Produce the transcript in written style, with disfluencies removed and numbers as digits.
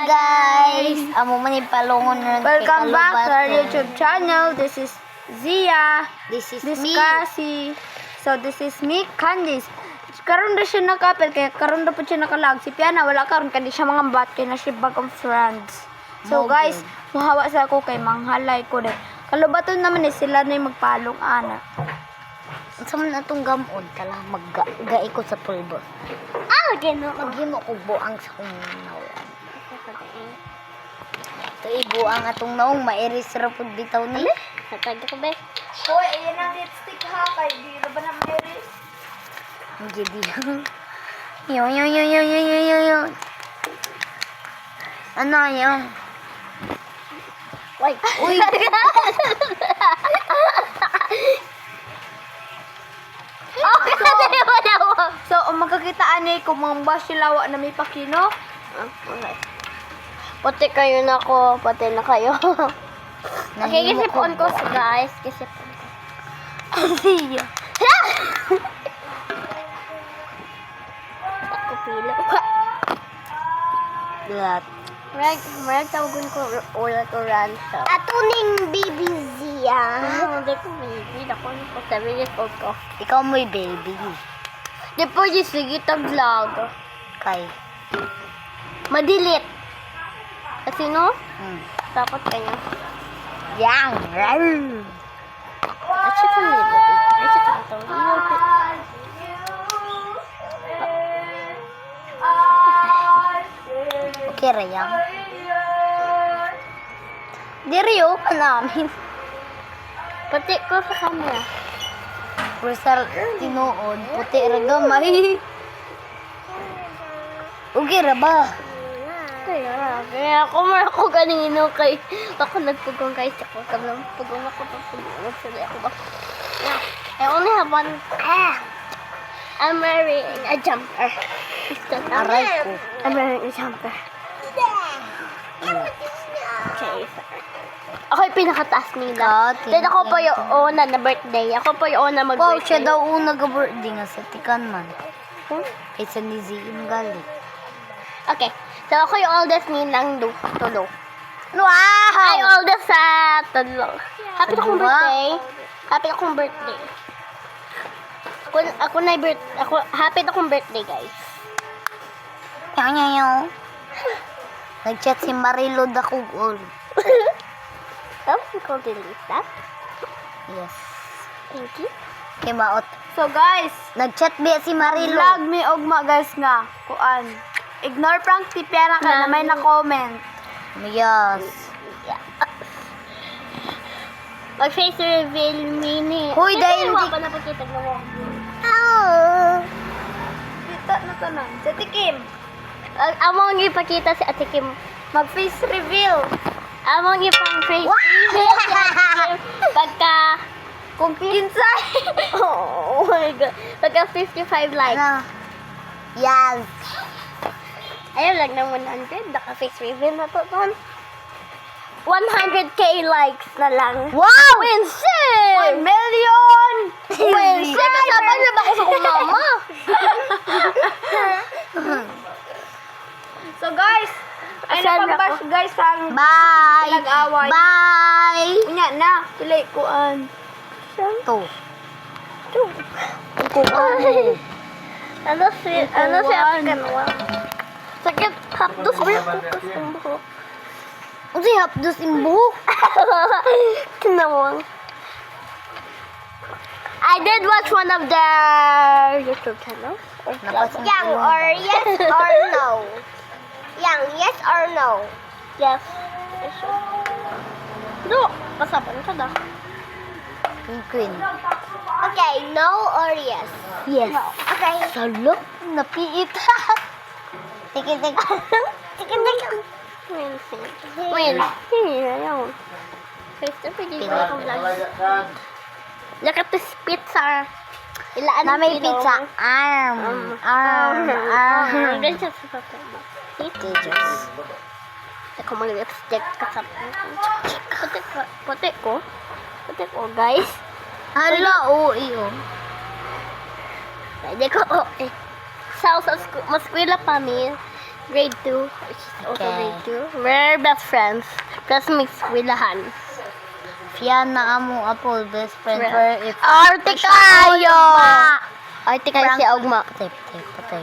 guys! Amo man ipalungon ron kay Welcome back to our Kalubaton. YouTube channel. This is Zia. This is This me. Cassie. So this is me, Candice. Karon na siya nakapel kaya karon na po siya nakalag. Si Piana wala karon kaya di siya mga bat kaya na siya bag of friends. So Mo guys, good. mahawa sa ako kay manghalay ko din. Kalubaton naman eh sila na yung magpalong ana. Unsa man atong gamon tala maggai ko sa pulbo. Gino. Maghimo ko buang sa kong nawan. Ito ibuang atong naong mairis ra pud bitaw ni. Natag ko ba? Hoy, ayan ang lipstick ha kay di ra ba na meris? Gidi. Yo. Ano yung? Wait. Uy. So, magkakitaan ni kung mga basilawa na may pakino. Pati kayo na ko, pati na kayo. Okay, kisipon ko guys. Kisipon ko. Siya. Ako pila. Lat. Marag tawagon ko ulat o ransa. Ato ning baby Zia. Hindi ko baby. Ako ko 7 years old ko. Ikaw mo'y baby. Di po yung sige vlog. Kay. Madilit. Kasi no? Takot kanya. Yang. At siya sa nilipit. Ay, siya sa ito. Okay ra yang. Diriyo pa namin. Pati ko sa camera. Rizal tinuod. Puti ra gamay. Okay ra ba? Kaya ako ganino kay ako nagpugong guys ako kablang pugong ako pagpugong ako ba. I only have one. I'm wearing a jumper. Aray ko. I'm wearing a jumper. Okay. Ako yung pinakataas nila. Then ako pa yung una na birthday. Ako pa yung una Wow, mag-birthday. siya daw una ga-birthday nga sa tikan man. Kaysa ni Zim galit. Okay. So ako yung oldest nilang tulo. Wow! Ay, oldest sa tulo. Happy akong Dalawa? birthday. Happy akong birthday. Ako na ako happy akong birthday, guys. Yaw. Nag-chat si Marilo Dakugol. Oh, ikaw din Lisa. Yes. Thank you. Kay maot. So guys, Nag-chat biya si Marilo. vlog mi ogma guys nga. Kuan. Ignore prank ti Piana ka na may na-comment. Yes. Mag-face reveal mini. Hoy, dahil Hindi di- pa napakita mo. Kita na to na. Sa Tikim. Among ipakita si Ate Kim. Mag-face reveal. Among ipang-face reveal si Ate Kim. Pagka kung kinsay. Oh my God. Pagka 55 likes. Ano? Yes. Ayun lang ng 100. Naka-face reveal na to. 100k likes na lang. Wow! Winston! 1 million! Winston! Kasabay na ba ako sa kong mama? So guys, ay napambash guys ang Bye. nag-away. Bye. Unya na, pilay kuan. To. Ano si Ate Kanwa? Sakit hapdos ba yung kukas ng buhok? Ano si hapdos imbuhok? Kinawang. I did watch one of their YouTube channels. Napasin Yang ko or yes or no? Yang, yes or no? Yes. No, kasapan ka na. Queen. Okay, no or yes? Yes. Okay. Salo. Napiit. Tiki. Win. Hindi na yun. First of all, hindi ko vlog. Look at this pizza. Ilaan Na may kilo. pizza. Arm. Ganyan siya sa papel. Teachers. Ako mag-lipstick kasap. Puti ko, guys. Hala, oo, iyo. Pwede ko, mas eskwela pa mi. Grade 2. She's also Okay. grade 2. We're best friends. Classmates with Lahan. Fiyan na amo apple best friend. Friend. Where if Arte kayo! Arte kayo si Ogma. Patay.